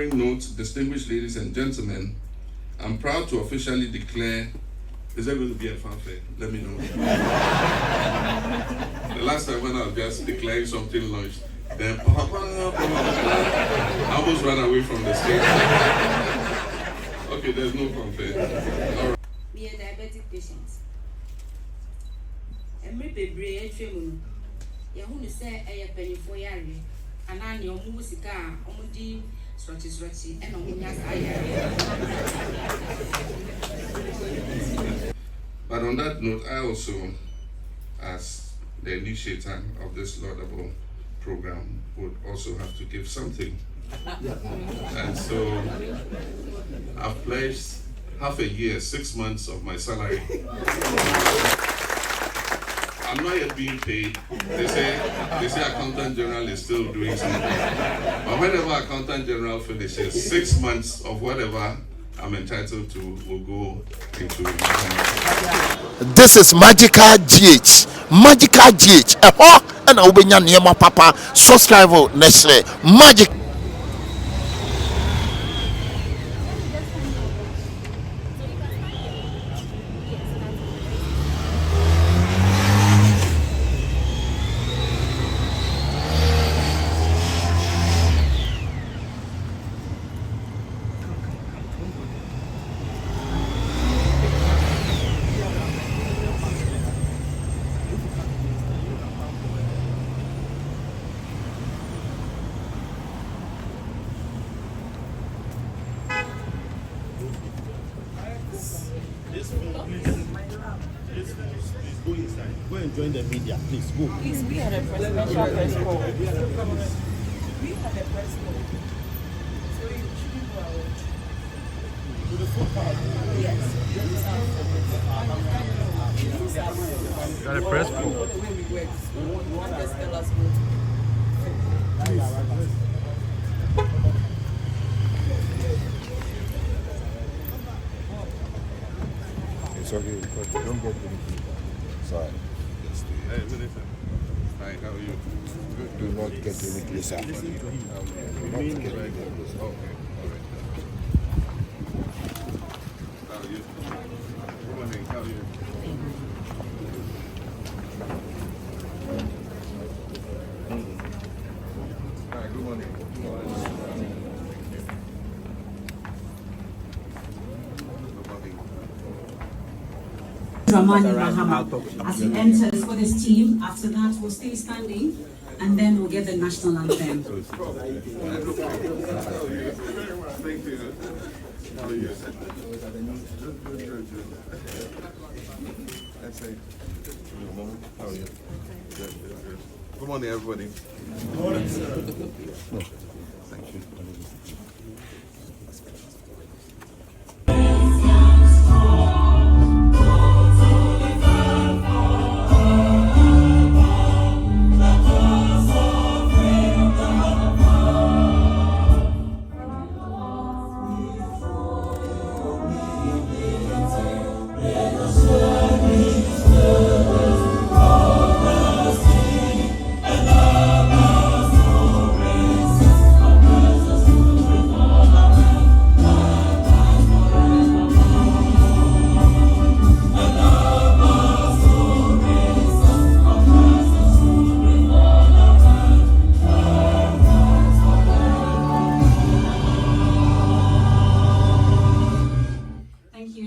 Note, distinguished ladies and gentlemen, I'm proud to officially declare. Is there going to be a fanfare? Let me know. The last time when I was just declaring something launched, then I almost ran away from the stage. Okay, there's no fanfare. All right. Me a diabetic patient. Every baby, a tremor. Yahoo say a penny for yari, and I know who was a car, only. And but on that note, I also, as the initiator of this laudable program, would also have to give something. And so I've pledged half a year, 6 months of my salary. I'm not yet being paid. They say Accountant General is still doing something. But whenever Accountant General finishes, 6 months of whatever I'm entitled to will go into. This is Magical GH. Magical GH. And I'll be near my papa. Subscribe next Magic. Go inside. Go and join the media, please. Go. Please, we had a presidential press call. We had a press call. So you shouldn't go out. To the food park. Yes. Got a press call. The way we work. You want just tell us what. It's okay, because you don't get anything. Sorry. Hey, Minister. Hi, how are you? Good. Do not get any closer. Okay, all right. How are you? Good morning, how are you? Hi, good morning. Prez Mahama as he enters for this team. After that, we'll stay standing and then we'll get the national anthem. Thank you. How are you? Good. That's it. How are you? Good. Good morning, everybody. Good morning. Thank you.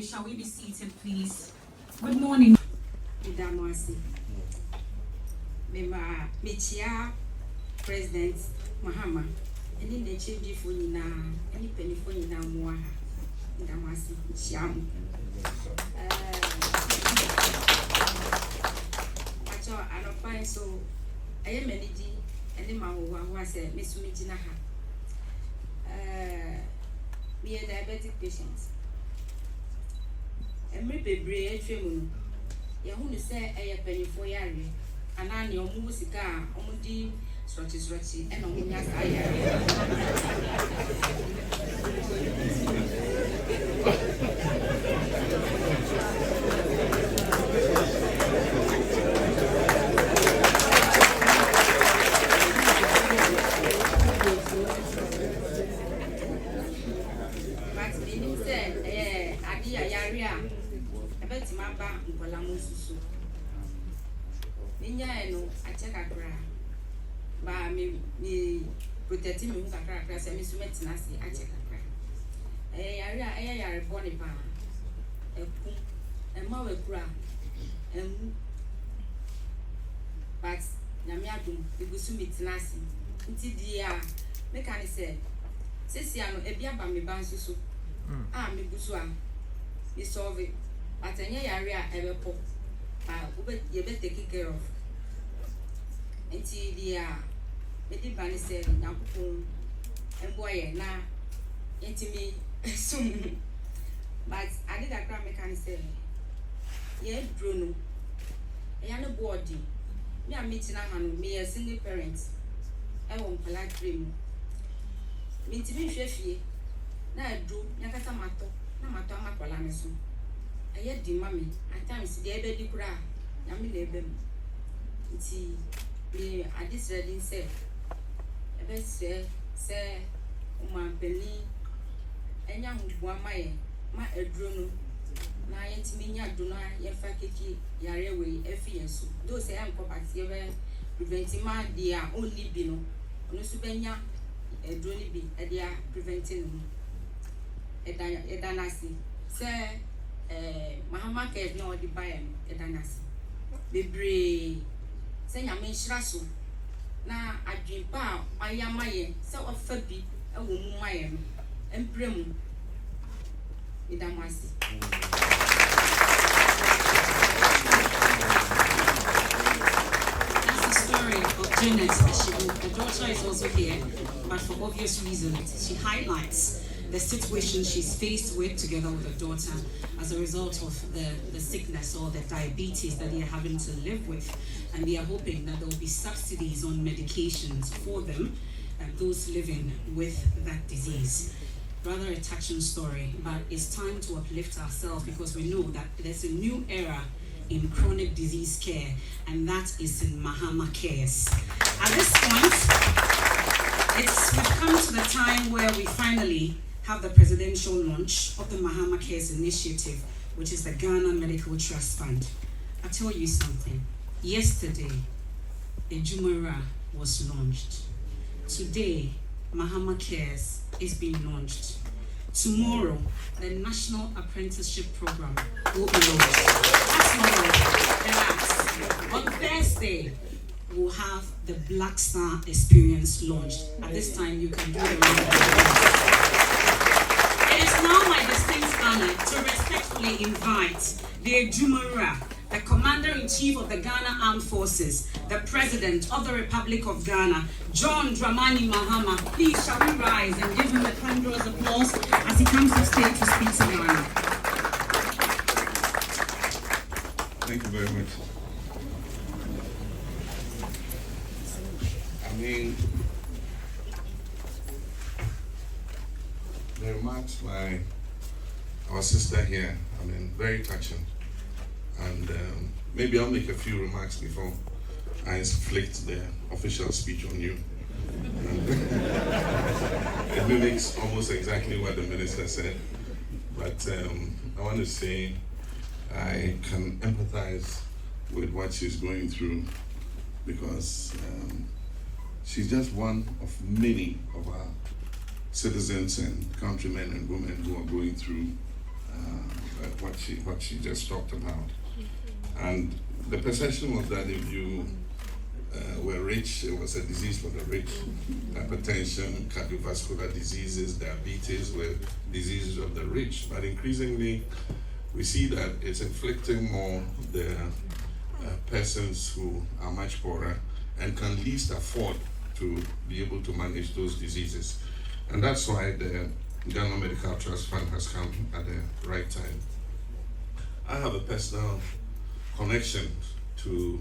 Shall we be seated, please? Good morning. President Mahama, and in the change for you now, any penny for you now, more. Damasi, Sham. I don't find so. I am a lady, and the man who was a Miss Mijinaha. Me a diabetic patient. Every baby, a tremor. Yahoo say a penny for yari, and I know music, only stretchy, and only as I area about Timaba and Palamusu. Minya no, I check a cry. By me protecting me who's a crack, I miss you met Nasi, I check a cry. A bonny bar, a poom, and Mawe cry, and but Namiadum, the Gusumit Nasi, until the mechanic said, Sessiano, a biaba me bansu. Ah, me busua, me solve it, but any area ever pop. You better take care of. Until the Betty Bunny said, now, and boy, now, into me soon. But I did a grand mechanic say, yeah, Bruno, a young body. Me, I'm meeting me a single parent. I won't polite dream. Me to be chefy. Now I do, Nakatamato, Namatama Polamisu. I yet the mammy, at times the baby cry, Yammy Lebem. See, me, I just read in say, I bet say, my penny, and young one my adrono. Na yentimi nya do na yefa keki yare we efienso do say am property ever preventing ma dia only bi no ono so benya adroni bi e dia preventing no edanasi say Mahama ke no di buy am edanasi bebre say nya menhira so na adwempa ayamaye say ofa bi e wo mu maye no empremu idamasi. Of Janet, the daughter is also here, but for obvious reasons, she highlights the situation she's faced with together with her daughter as a result of the sickness or the diabetes that they are having to live with, and they are hoping that there will be subsidies on medications for them and those living with that disease. Rather a touching story, but it's time to uplift ourselves because we know that there's a new era in chronic disease care, and that is in Mahama Cares. At this point, we've come to the time where we finally have the presidential launch of the Mahama Cares initiative, which is the Ghana Medical Trust Fund. I'll tell you something. Yesterday, a Jumara was launched. Today, Mahama Cares is being launched. Tomorrow, the National Apprenticeship Program will be launched. That's not all. Relax. On Thursday, we'll have the Black Star Experience launched. At this time, you can do the It is now my distinct honor to respectfully invite the Jumara, the Commander-in-Chief of the Ghana Armed Forces, the President of the Republic of Ghana, John Dramani Mahama. Please, shall we rise and give him a thunderous applause as he comes to stage to speak to Ghana. Thank you very much. I mean, the remarks by our sister here, I mean, very touching. And maybe I'll make a few remarks before I inflict the official speech on you. It mimics almost exactly what the minister said, but I want to say I can empathize with what she's going through because she's just one of many of our citizens and countrymen and women who are going through what she just talked about. And the perception was that if you were rich, it was a disease for the rich. Hypertension, cardiovascular diseases, diabetes were diseases of the rich. But increasingly, we see that it's inflicting more the persons who are much poorer and can least afford to be able to manage those diseases. And that's why the Ghana Medical Trust Fund has come at the right time. I have a personal connection to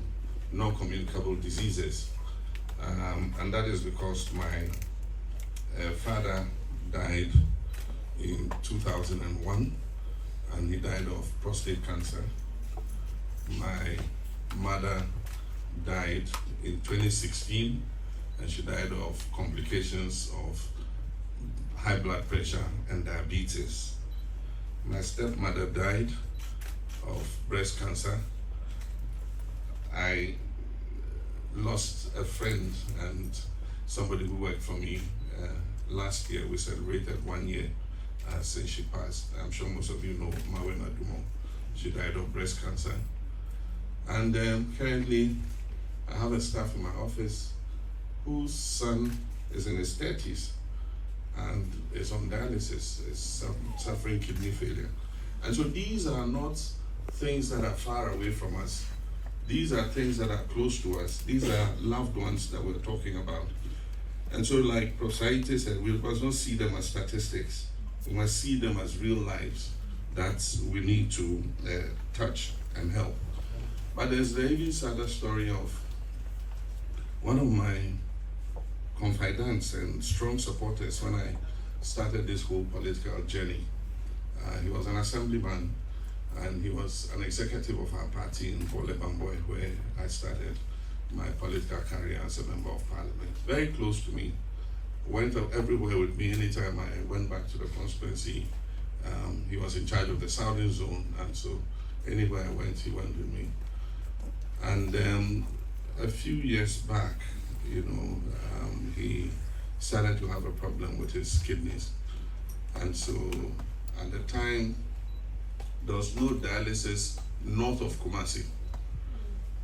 non-communicable diseases, and that is because my father died in 2001, and he died of prostate cancer. My mother died in 2016, and she died of complications of high blood pressure and diabetes. My stepmother died of breast cancer. I lost a friend and somebody who worked for me. Last year we celebrated 1 year since she passed. I'm sure most of you know Mawena Dumo. She died of breast cancer. And currently I have a staff in my office whose son is in his 30s and is on dialysis, is suffering kidney failure. And so these are not things that are far away from us. These are things that are close to us. These are loved ones that we're talking about. And so like Prof. Saite said, we must not see them as statistics. We must see them as real lives that we need to touch and help. But there's the even sadder story of one of my confidants and strong supporters when I started this whole political journey. He was an assemblyman and he was an executive of our party in Bawumia, where I started my political career as a member of parliament. Very close to me, went up everywhere with me anytime I went back to the constituency. He was in charge of the southern zone, and so anywhere I went, he went with me. And a few years back, he started to have a problem with his kidneys. And so at the time, there was no dialysis north of Kumasi.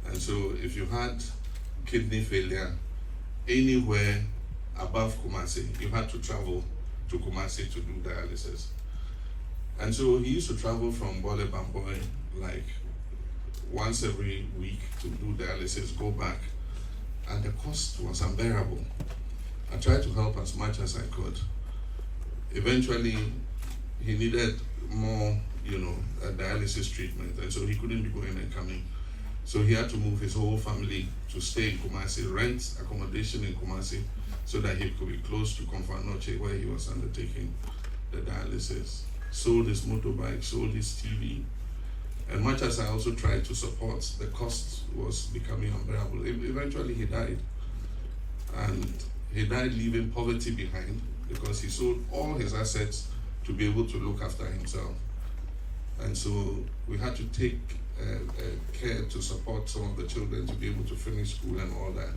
And so if you had kidney failure anywhere above Kumasi, you had to travel to Kumasi to do dialysis. And so he used to travel from Bawumia like once every week to do dialysis, go back, and the cost was unbearable. I tried to help as much as I could. Eventually, he needed more, dialysis treatment, and so he couldn't be going and coming. So he had to move his whole family to stay in Kumasi, rent accommodation in Kumasi, so that he could be close to Comfort Noche, where he was undertaking the dialysis. Sold his motorbike, sold his TV, and much as I also tried to support, the cost was becoming unbearable. Eventually he died, and he died leaving poverty behind because he sold all his assets to be able to look after himself. And so we had to take care to support some of the children to be able to finish school and all that.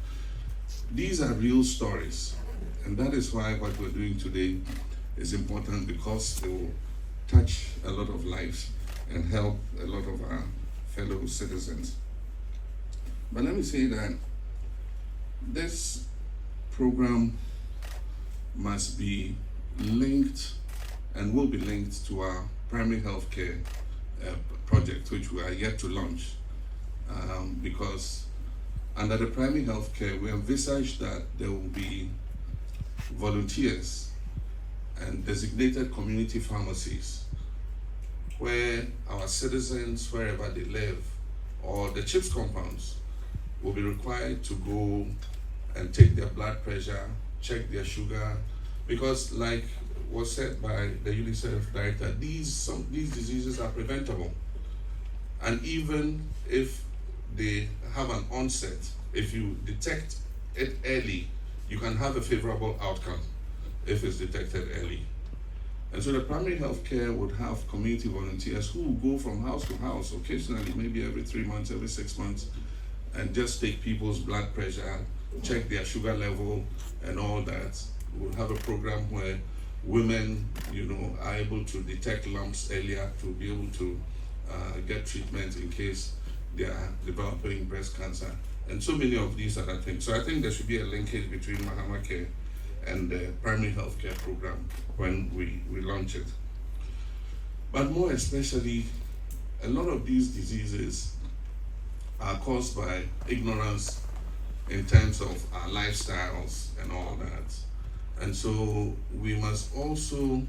These are real stories, and that is why what we're doing today is important, because they will touch a lot of lives and help a lot of our fellow citizens. But let me say that this program must be linked and will be linked to our primary health care project, which we are yet to launch, because under the primary health care, we envisage that there will be volunteers and designated community pharmacies where our citizens, wherever they live, or the CHIPS compounds, will be required to go and take their blood pressure, check their sugar, because like was said by the UNICEF director, these diseases are preventable. And even if they have an onset, if you detect it early, you can have a favorable outcome if it's detected early. And so the primary health care would have community volunteers who will go from house to house occasionally, maybe every 3 months, every 6 months, and just take people's blood pressure, check their sugar level and all that. We'll have a program where women, are able to detect lumps earlier to be able to get treatment in case they are developing breast cancer, and so many of these other things. So I think there should be a linkage between Mahama Care and the primary health care program when we launch it. But more especially, a lot of these diseases are caused by ignorance in terms of our lifestyles and all that. And so we must also,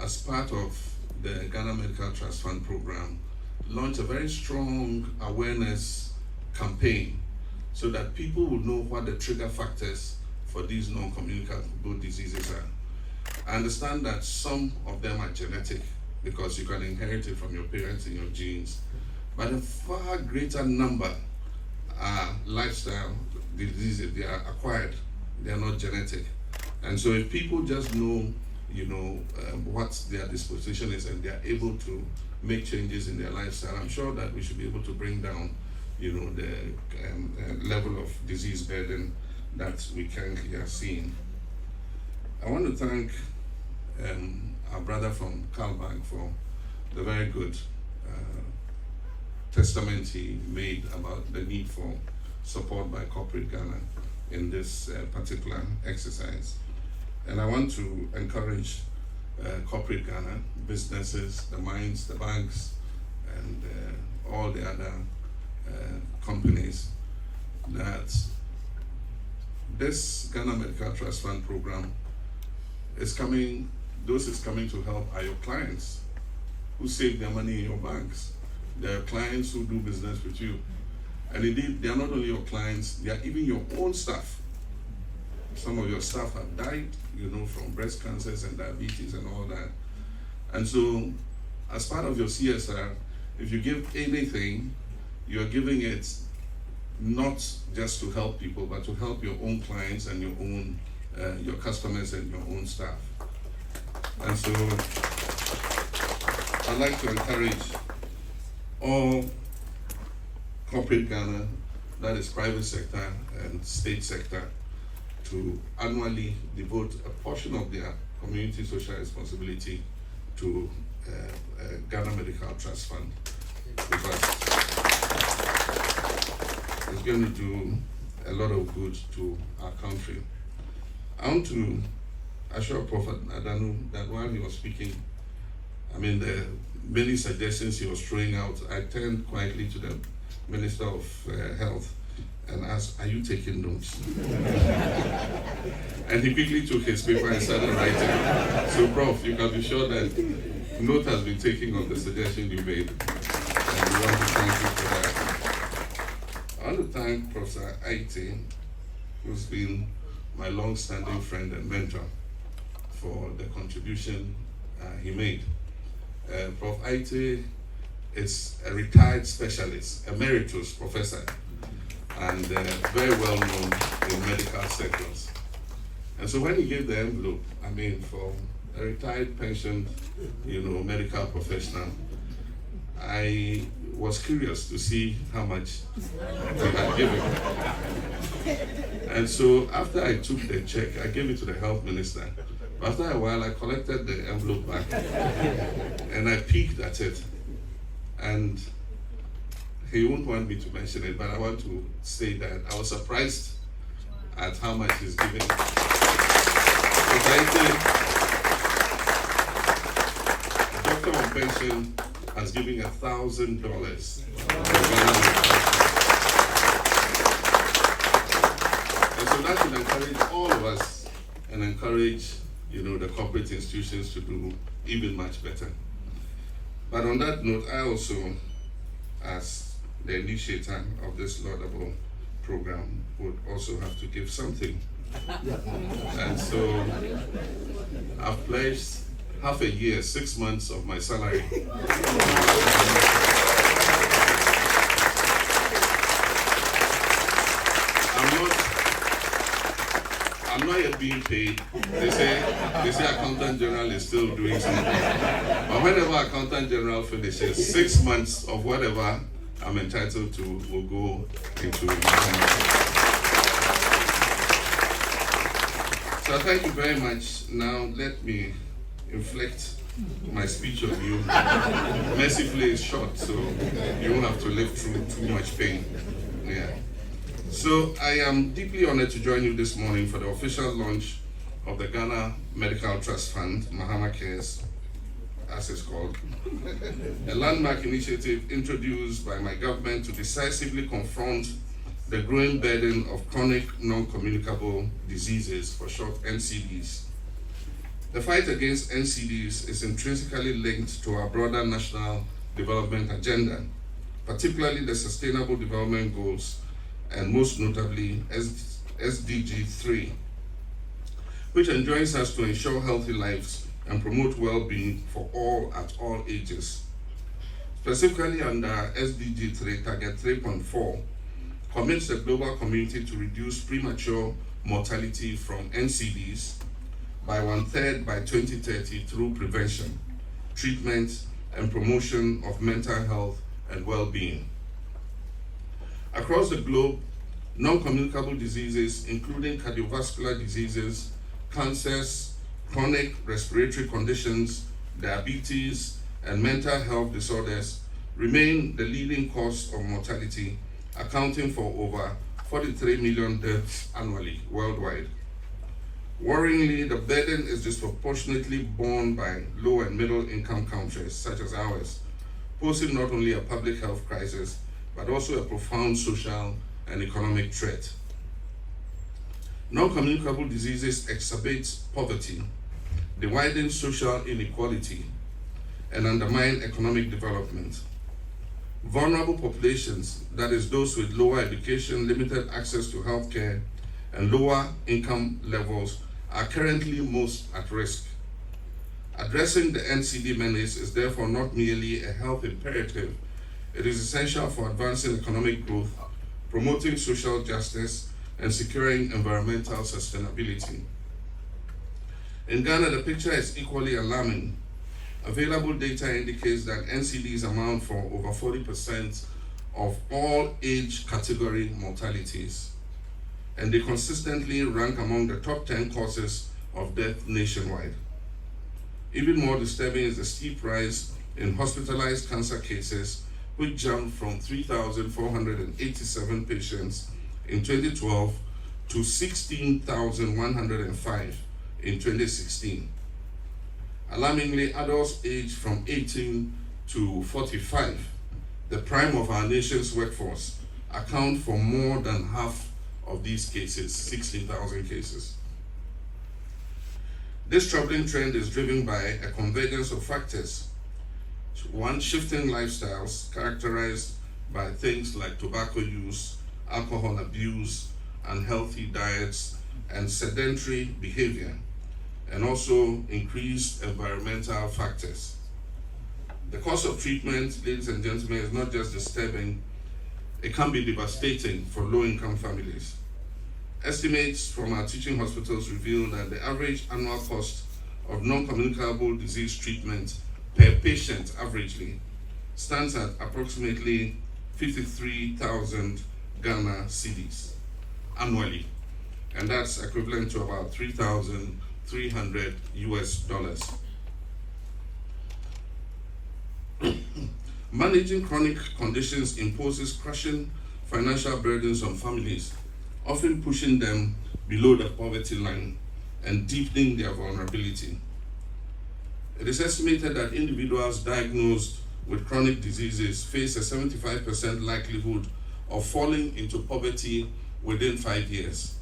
as part of the Ghana Medical Trust Fund program, launch a very strong awareness campaign so that people will know what the trigger factors for these non-communicable diseases are. I understand that some of them are genetic because you can inherit it from your parents and your genes, but a far greater number are lifestyle diseases. They are acquired, they are not genetic. And so if people just know what their disposition is, and they are able to make changes in their lifestyle, I'm sure that we should be able to bring down, the level of disease burden that we currently are seeing. I want to thank our brother from Kalbag for the very good testament he made about the need for support by corporate Ghana in this particular exercise. And I want to encourage corporate Ghana, businesses, the mines, the banks, and all the other companies that this Ghana Medical Trust Fund program is coming to help are your clients who save their money in your banks. There are clients who do business with you. And indeed, they are not only your clients, they are even your own staff. Some of your staff have died, from breast cancers and diabetes and all that. And so, as part of your CSR, if you give anything, you're giving it not just to help people, but to help your own clients and your customers and your own staff. And so, I'd like to encourage all corporate Ghana, that is private sector and state sector, to annually devote a portion of their community social responsibility to Ghana Medical Trust Fund, because it's going to do a lot of good to our country. I want to assure Prophet Adanu that while he was speaking, the many suggestions he was throwing out, I turned quietly to the Minister of Health and asked, "Are you taking notes?" And he quickly took his paper and started writing. So, Prof, you can be sure that note has been taken of the suggestion you made, and we want to thank you for that. I want to thank Professor Aite, who's been my long-standing friend and mentor, for the contribution he made. Prof. Aite is a retired specialist, emeritus professor, and very well known in medical sectors. And so when he gave the envelope, for a retired pensioned, medical professional, I was curious to see how much he had given. And so after I took the check, I gave it to the health minister. After a while, I collected the envelope back and I peeked at it. And he won't want me to mention it, but I want to say that I was surprised at how much he's giving. Doctor on pension has given $1,000. And so that should encourage all of us and encourage the corporate institutions to do even much better. But on that note, I also, as the initiator of this laudable program, would also have to give something. And so I've pledged half a year, 6 months of my salary. I'm not yet being paid. They say Accountant General is still doing something. But whenever Accountant General finishes, 6 months of whatever I'm entitled to will go into my hand. So thank you very much. Now let me inflict my speech on you. Mercifully it's short, so you won't have to live through too much pain. Yeah. So I am deeply honored to join you this morning for the official launch of the Ghana Medical Trust Fund, Mahama Cares, as it's called, a landmark initiative introduced by my government to decisively confront the growing burden of chronic non-communicable diseases, for short NCDs. The fight against NCDs is intrinsically linked to our broader national development agenda, particularly the Sustainable Development Goals, and most notably SDG 3, which enjoins us to ensure healthy lives and promote well-being for all at all ages. Specifically under SDG 3, Target 3.4, commits the global community to reduce premature mortality from NCDs by 1/3 by 2030 through prevention, treatment, and promotion of mental health and well-being. Across the globe, non-communicable diseases, including cardiovascular diseases, cancers, chronic respiratory conditions, diabetes, and mental health disorders, remain the leading cause of mortality, accounting for over 43 million deaths annually worldwide. Worryingly, the burden is disproportionately borne by low and middle income countries such as ours, posing not only a public health crisis, but also a profound social and economic threat. Non-communicable diseases exacerbate poverty, they widen social inequality, and undermine economic development. Vulnerable populations, that is those with lower education, limited access to healthcare, and lower income levels, are currently most at risk. Addressing the NCD menace is therefore not merely a health imperative, it is essential for advancing economic growth, promoting social justice, and securing environmental sustainability. In Ghana, the picture is equally alarming. Available data indicates that NCDs amount for over 40% of all age category mortalities, and they consistently rank among the top 10 causes of death nationwide. Even more disturbing is the steep rise in hospitalized cancer cases, which jumped from 3,487 patients in 2012 to 16,105 in 2016. Alarmingly, adults aged from 18 to 45, the prime of our nation's workforce, account for more than half of these cases, 16,000 cases. This troubling trend is driven by a convergence of factors. One, shifting lifestyles characterized by things like tobacco use, alcohol abuse, unhealthy diets, and sedentary behavior, and also increased environmental factors. The cost of treatment, ladies and gentlemen, is not just disturbing, it can be devastating for low-income families. Estimates from our teaching hospitals reveal that the average annual cost of non-communicable disease treatment per patient averagely stands at approximately 53,000 Ghana cedis annually, and that's equivalent to about $3,300 US. Managing chronic conditions imposes crushing financial burdens on families, often pushing them below the poverty line and deepening their vulnerability. It is estimated that individuals diagnosed with chronic diseases face a 75% likelihood of falling into poverty within 5 years,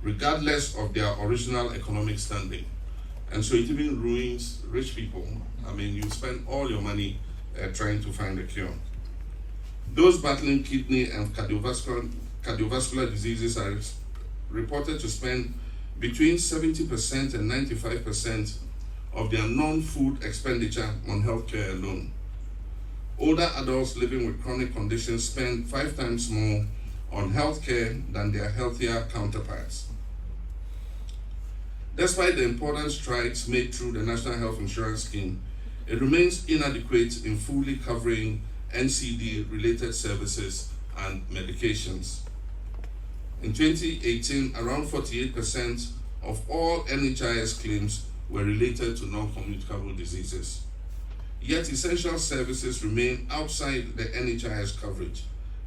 regardless of their original economic standing. And so it even ruins rich people. I mean, you spend all your money trying to find a cure. Those battling kidney and cardiovascular diseases are reported to spend between 70% and 95% of their non-food expenditure on healthcare alone. Older adults living with chronic conditions spend 5 times more on healthcare than their healthier counterparts. Despite the important strides made through the National Health Insurance Scheme, it remains inadequate in fully covering NCD-related services and medications. In 2018, around 48% of all NHIS claims were related to non-communicable diseases. Yet essential services remain outside the NHIS coverage,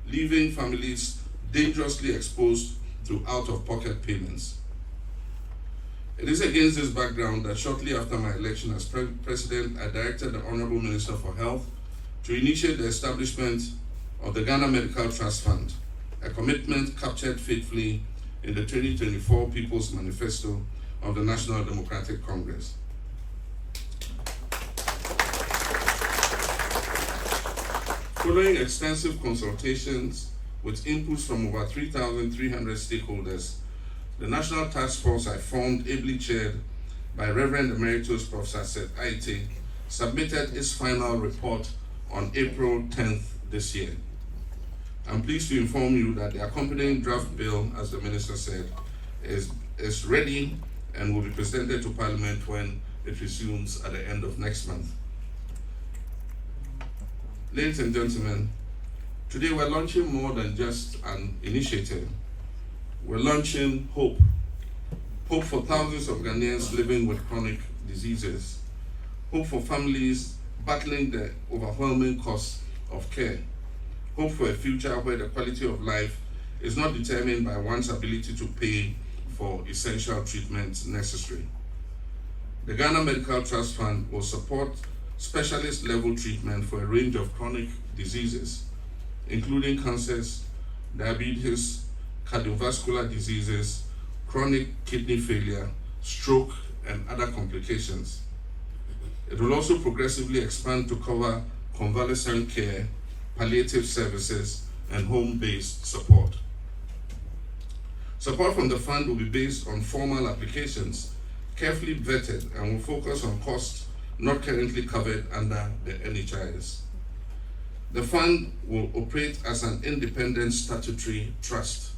leaving families dangerously exposed to out-of-pocket payments. It is against this background that shortly after my election as President, I directed the Honorable Minister for Health to initiate the establishment of the Ghana Medical Trust Fund, a commitment captured faithfully in the 2024 People's Manifesto of the National Democratic Congress. Following extensive consultations with inputs from over 3,300 stakeholders, the National Task Force I formed, ably chaired by Reverend Emeritus Professor Seth Aite, submitted its final report on April 10th this year. I'm pleased to inform you that the accompanying draft bill, as the Minister said, is ready and will be presented to Parliament when it resumes at the end of next month. Ladies and gentlemen, today we're launching more than just an initiative. We're launching hope. Hope for thousands of Ghanaians living with chronic diseases. Hope for families battling the overwhelming cost of care. Hope for a future where the quality of life is not determined by one's ability to pay for essential treatments necessary. The Ghana Medical Trust Fund will support specialist-level treatment for a range of chronic diseases, including cancers, diabetes, cardiovascular diseases, chronic kidney failure, stroke, and other complications. It will also progressively expand to cover convalescent care, palliative services, and home-based support. Support from the fund will be based on formal applications, carefully vetted, and will focus on costs not currently covered under the NHIS. The fund will operate as an independent statutory trust,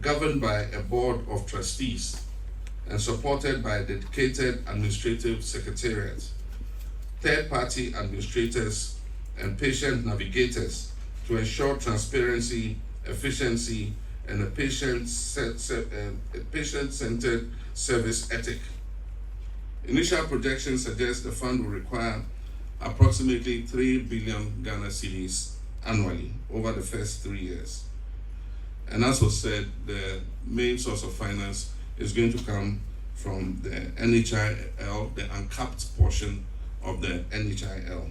governed by a board of trustees and supported by a dedicated administrative secretariat, third-party administrators, and patient navigators to ensure transparency, efficiency, and a patient-centered service ethic. Initial projections suggest the fund will require approximately 3 billion Ghana cedis annually over the first 3 years. And as was said, the main source of finance is going to come from the NHIL, the uncapped portion of the NHIL.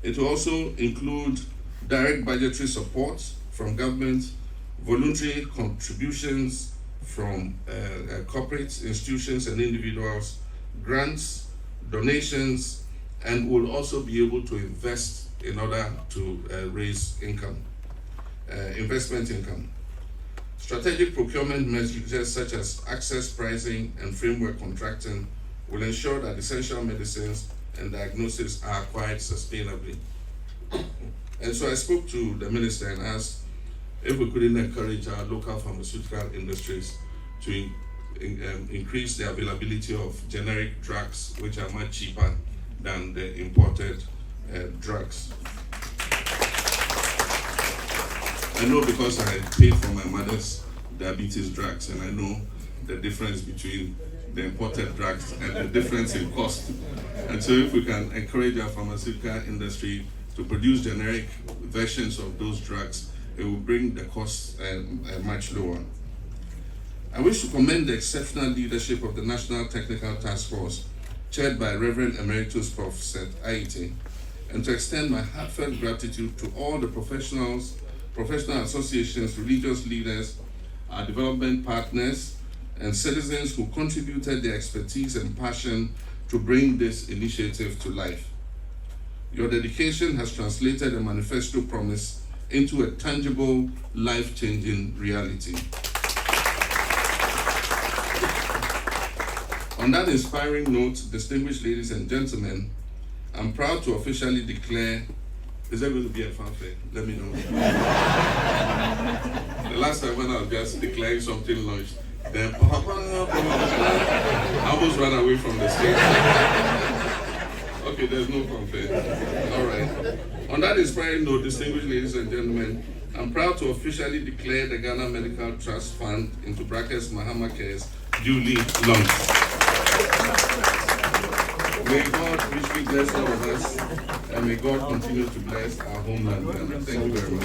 It will also include direct budgetary support from government, voluntary contributions from corporate institutions and individuals, grants, donations, and will also be able to invest in order to raise income, investment income. Strategic procurement measures such as access pricing and framework contracting will ensure that essential medicines and diagnosis are acquired sustainably. And so I spoke to the minister and asked if we couldn't encourage our local pharmaceutical industries to increase the availability of generic drugs, which are much cheaper than the imported drugs. I know because I paid for my mother's diabetes drugs, and I know the difference between the imported drugs and the difference in cost. And so if we can encourage our pharmaceutical industry to produce generic versions of those drugs, it will bring the costs much lower. I wish to commend the exceptional leadership of the National Technical Task Force, chaired by Reverend Emeritus Prof. Seth Aite, and to extend my heartfelt gratitude to all the professional associations, religious leaders, our development partners, and citizens who contributed their expertise and passion to bring this initiative to life. Your dedication has translated a manifesto promise into a tangible, life-changing reality. On that inspiring note, distinguished ladies and gentlemen, I'm proud to officially declare, is there going to be a fanfare? Let me know. The last time when I was just declaring something launched, then I almost ran away from the stage. Okay, there's no fanfare. All right. On that inspiring note, distinguished ladies and gentlemen, I'm proud to officially declare the Ghana Medical Trust Fund into Prez Mahama Cares duly launched. May God richly bless all of us, and may God continue to bless our homeland. Thank you very much.